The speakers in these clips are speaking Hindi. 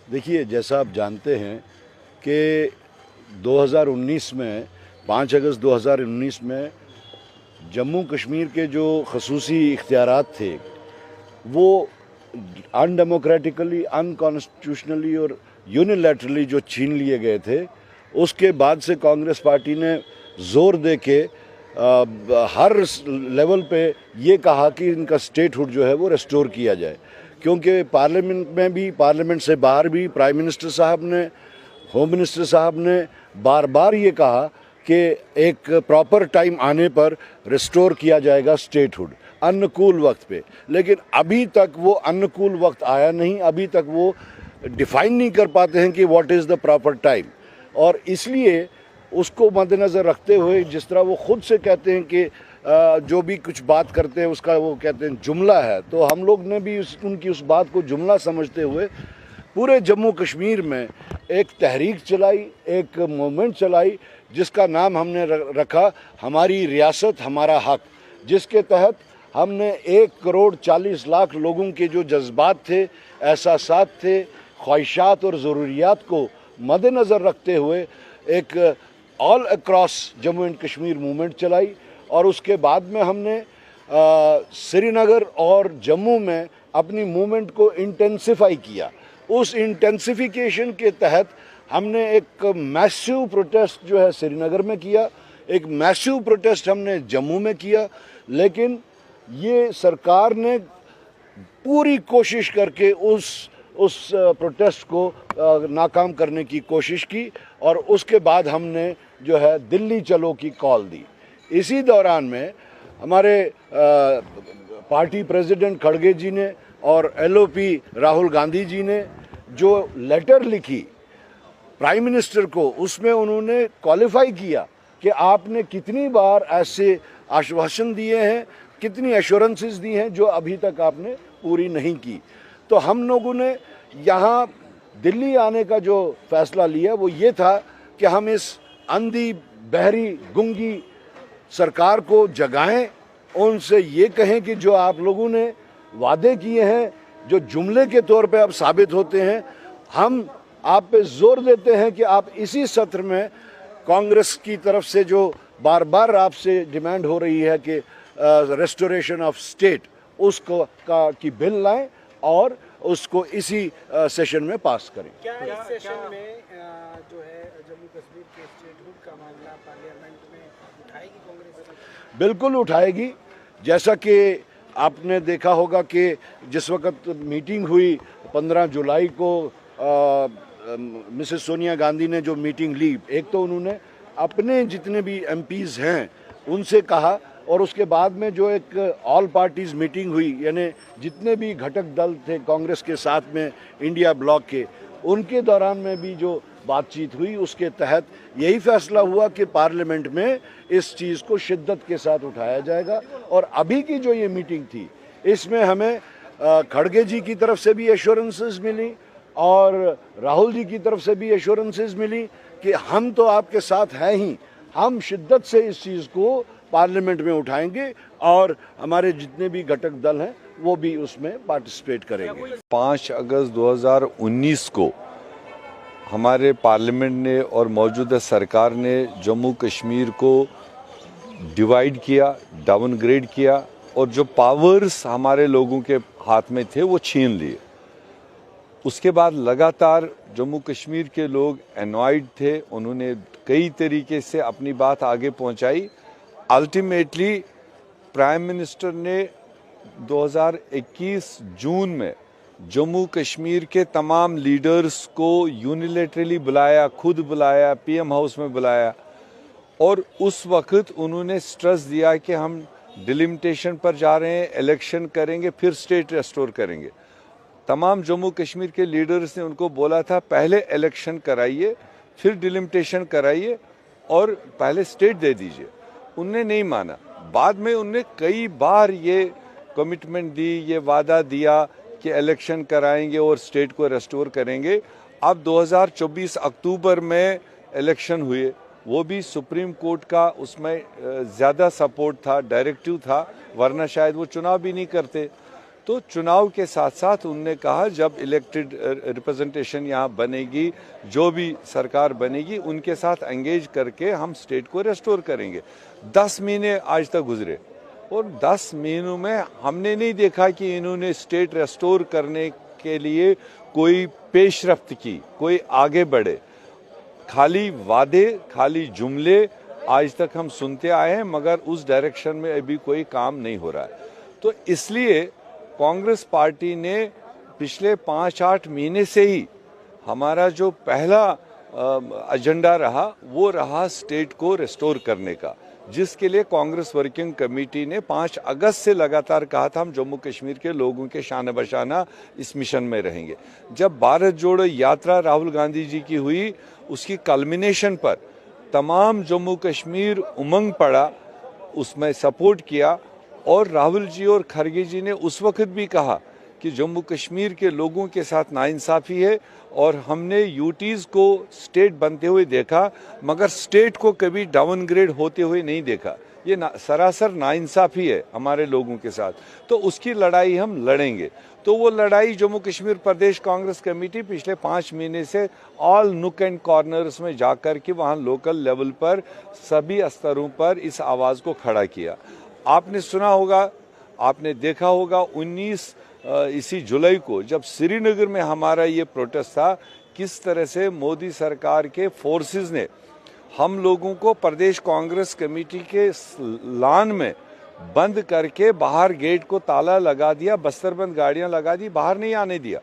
देखिए, जैसा आप जानते हैं कि 2019 में 5 अगस्त 2019 में जम्मू कश्मीर के जो खसूसी इख्तियारात थे वो अनडेमोक्रेटिकली, अनकॉन्स्टिट्यूशनली और यूनिलैटरली जो छीन लिए गए थे, उसके बाद से कांग्रेस पार्टी ने ज़ोर दे के हर लेवल पे ये कहा कि इनका स्टेटहुड जो है वो रेस्टोर किया जाए, क्योंकि पार्लियामेंट में भी, पार्लियामेंट से बाहर भी प्राइम मिनिस्टर साहब ने, होम मिनिस्टर साहब ने बार बार ये कहा कि एक प्रॉपर टाइम आने पर रिस्टोर किया जाएगा स्टेटहुड अनुकूल वक्त पे। लेकिन अभी तक वो अनुकूल वक्त आया नहीं, अभी तक वो डिफाइन नहीं कर पाते हैं कि what is the proper time. और इसलिए उसको मद्देनज़र रखते हुए, जिस तरह वो ख़ुद से कहते हैं कि जो भी कुछ बात करते हैं उसका वो कहते हैं जुमला है, तो हम लोग ने भी उनकी उस बात को जुमला समझते हुए पूरे जम्मू कश्मीर में एक तहरीक चलाई, एक मूवमेंट चलाई, जिसका नाम हमने रखा हमारी रियासत हमारा हक, जिसके तहत हमने 1,40,00,000 लोगों के जो जज्बात थे, एहसासात थे, ख्वाहिशात और ज़रूरियात को मद्देनज़र रखते हुए एक all across Jammu and Kashmir movement चलाई। और उसके बाद में हमने श्रीनगर और जम्मू में अपनी मूवमेंट को इंटेंसिफाई किया। उस इंटेंसिफिकेशन के तहत हमने एक मैसिव प्रोटेस्ट जो है श्रीनगर में किया, एक मैसिव प्रोटेस्ट हमने जम्मू में किया। लेकिन ये सरकार ने पूरी कोशिश करके उस प्रोटेस्ट को नाकाम करने की कोशिश की और उसके बाद हमने जो है दिल्ली चलो की कॉल दी। इसी दौरान में हमारे पार्टी प्रेसिडेंट खड़गे जी ने और एलओपी राहुल गांधी जी ने जो लेटर लिखी प्राइम मिनिस्टर को, उसमें उन्होंने क्वालिफाई किया कि आपने कितनी बार ऐसे आश्वासन दिए हैं, कितनी एश्योरेंसेस दी हैं जो अभी तक आपने पूरी नहीं की। तो हम लोगों ने यहाँ दिल्ली आने का जो फैसला लिया वो ये था कि हम इस अंधी, बहरी, गूंगी सरकार को जगाएं, उनसे ये कहें कि जो आप लोगों ने वादे किए हैं, जो जुमले के तौर पे अब साबित होते हैं, हम आप पे जोर देते हैं कि आप इसी सत्र में कांग्रेस की तरफ से जो बार बार आपसे डिमांड हो रही है कि रेस्टोरेशन ऑफ स्टेट, उसको की बिल लाएं और उसको इसी सेशन में पास करें। क्या इस सेशन में जो है जम्मू कश्मीर के स्टेटहुड का मामला पार्लियामेंट में उठाएगी कांग्रेस? बिल्कुल उठाएगी। जैसा कि आपने देखा होगा कि जिस वक्त मीटिंग हुई 15 जुलाई को, मिसेस सोनिया गांधी ने जो मीटिंग ली, एक तो उन्होंने अपने जितने भी एमपीज़ हैं उनसे कहा, और उसके बाद में जो एक ऑल पार्टीज़ मीटिंग हुई, यानी जितने भी घटक दल थे कांग्रेस के साथ में इंडिया ब्लॉक के, उनके दौरान में भी जो बातचीत हुई, उसके तहत यही फैसला हुआ कि पार्लियामेंट में इस चीज़ को शिद्दत के साथ उठाया जाएगा। और अभी की जो ये मीटिंग थी, इसमें हमें खड़गे जी की तरफ से भी एश्योरेंसेस मिली और राहुल जी की तरफ से भी एश्योरेंसेस मिली कि हम तो आपके साथ हैं ही, हम शिद्दत से इस चीज़ को पार्लियामेंट में उठाएंगे और हमारे जितने भी घटक दल हैं वो भी उसमें पार्टिसिपेट करेंगे। 5 अगस्त 2019 को हमारे पार्लियामेंट ने और मौजूदा सरकार ने जम्मू कश्मीर को डिवाइड किया, डाउनग्रेड किया और जो पावर्स हमारे लोगों के हाथ में थे वो छीन लिए। उसके बाद लगातार जम्मू कश्मीर के लोग एनॉयड थे, उन्होंने कई तरीके से अपनी बात आगे पहुंचाई। अल्टीमेटली प्राइम मिनिस्टर ने 2021 जून में जम्मू कश्मीर के तमाम लीडर्स को यूनिलेटरली बुलाया, खुद बुलाया, पीएम हाउस में बुलाया और उस वक्त उन्होंने स्ट्रेस दिया कि हम डिलिमिटेशन पर जा रहे हैं, इलेक्शन करेंगे, फिर स्टेट रेस्टोर करेंगे। तमाम जम्मू कश्मीर के लीडर्स ने उनको बोला था पहले इलेक्शन कराइए, फिर डिलिमिटेशन कराइए और पहले स्टेट दे दीजिए। उनने नहीं माना। बाद में उनने कई बार ये कमिटमेंट दी, ये वादा दिया कि इलेक्शन कराएंगे और स्टेट को रेस्टोर करेंगे। अब 2024 अक्टूबर में इलेक्शन हुए, वो भी सुप्रीम कोर्ट का उसमें ज़्यादा सपोर्ट था, डायरेक्टिव था, वरना शायद वो चुनाव भी नहीं करते। तो चुनाव के साथ साथ उनने कहा जब इलेक्टेड रिप्रेजेंटेशन यहाँ बनेगी, जो भी सरकार बनेगी, उनके साथ एंगेज करके हम स्टेट को रेस्टोर करेंगे। 10 महीने आज तक गुजरे और 10 महीनों में हमने नहीं देखा कि इन्होंने स्टेट रेस्टोर करने के लिए कोई पेशरफ्त की, कोई आगे बढ़े। खाली वादे, खाली जुमले आज तक हम सुनते आए हैं, मगर उस डायरेक्शन में अभी कोई काम नहीं हो रहा है। तो इसलिए कांग्रेस पार्टी ने पिछले 5-8 महीने से ही हमारा जो पहला एजेंडा रहा वो रहा स्टेट को रिस्टोर करने का, जिसके लिए कांग्रेस वर्किंग कमेटी ने 5 अगस्त से लगातार कहा था हम जम्मू कश्मीर के लोगों के शान बशाना इस मिशन में रहेंगे। जब भारत जोड़ो यात्रा राहुल गांधी जी की हुई, उसकी कल्मिनेशन पर तमाम जम्मू कश्मीर उमंग पड़ा, उसमें सपोर्ट किया और राहुल जी और खरगे जी ने उस वक्त भी कहा कि जम्मू कश्मीर के लोगों के साथ नाइंसाफ़ी है और हमने यूटीज़ को स्टेट बनते हुए देखा मगर स्टेट को कभी डाउनग्रेड होते हुए नहीं देखा। ये सरासर नाइंसाफ़ी है हमारे लोगों के साथ, तो उसकी लड़ाई हम लड़ेंगे। तो वो लड़ाई जम्मू कश्मीर प्रदेश कांग्रेस कमेटी पिछले 5 महीने से ऑल नुक एंड कॉर्नर्स में जाकर के वहाँ लोकल लेवल पर सभी स्तरों पर इस आवाज़ को खड़ा किया। आपने सुना होगा, आपने देखा होगा 19 इसी जुलाई को जब श्रीनगर में हमारा ये प्रोटेस्ट था, किस तरह से मोदी सरकार के फोर्सेस ने हम लोगों को प्रदेश कांग्रेस कमेटी के लान में बंद करके बाहर गेट को ताला लगा दिया, बस्तरबंद गाड़ियां लगा दी, बाहर नहीं आने दिया।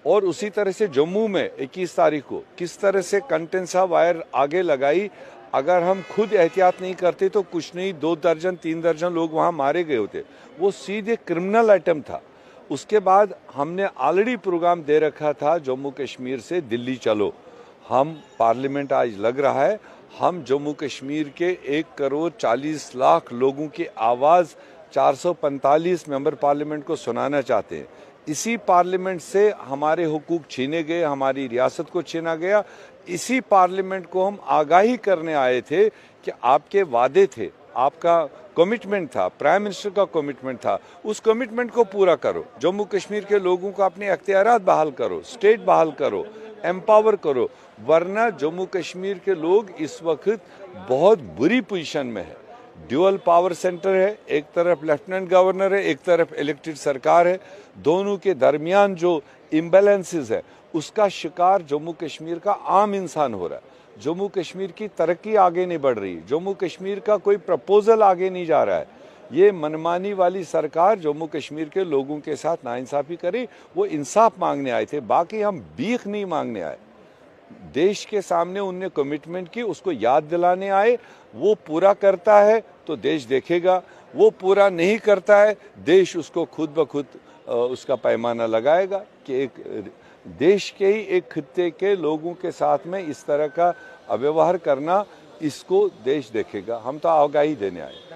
और उसी तरह से जम्मू में 21 तारीख को किस तरह से कंटेंसा वायर आगे लगाई। अगर हम खुद एहतियात नहीं करते तो कुछ नहीं 2 दर्जन 3 दर्जन लोग वहाँ मारे गए होते। वो सीधे क्रिमिनल आइटम था। उसके बाद हमने ऑलरेडी प्रोग्राम दे रखा था जम्मू कश्मीर से दिल्ली चलो। हम पार्लियामेंट आज लग रहा है, हम जम्मू कश्मीर के 1,40,00,000 लोगों की आवाज़ 445 मेंबर पार्लियामेंट को सुनाना चाहते हैं। इसी पार्लियामेंट से हमारे हुकूक छीने गए, हमारी रियासत को छीना गया। इसी पार्लियामेंट को हम आगाही करने आए थे कि आपके वादे थे, आपका कमिटमेंट था, प्राइम मिनिस्टर का कमिटमेंट था, उस कमिटमेंट को पूरा करो। जम्मू कश्मीर के लोगों को अपने अख्तियारात बहाल करो, स्टेट बहाल करो, एम्पावर करो, वरना जम्मू कश्मीर के लोग इस वक्त बहुत बुरी पोजीशन में है। ड्यूअल पावर सेंटर है, एक तरफ लेफ्टिनेंट गवर्नर है, एक तरफ इलेक्टेड सरकार है, दोनों के दरमियान जो इम्बैलेंसेस है उसका शिकार जम्मू कश्मीर का आम इंसान हो रहा है। जम्मू कश्मीर की तरक्की आगे नहीं बढ़ रही, जम्मू कश्मीर का कोई प्रपोजल आगे नहीं जा रहा है। ये मनमानी वाली सरकार जम्मू कश्मीर के लोगों के साथ नाइंसाफ़ी करे। वो इंसाफ मांगने आए थे, बाकी हम भीख नहीं मांगने आए। देश के सामने उनने कमिटमेंट की, उसको याद दिलाने आए। वो पूरा करता है तो देश देखेगा, वो पूरा नहीं करता है देश उसको खुद ब खुद उसका पैमाना लगाएगा कि एक देश के ही एक खित्ते के लोगों के साथ में इस तरह का अव्यवहार करना, इसको देश देखेगा। हम तो आगाही देने आए।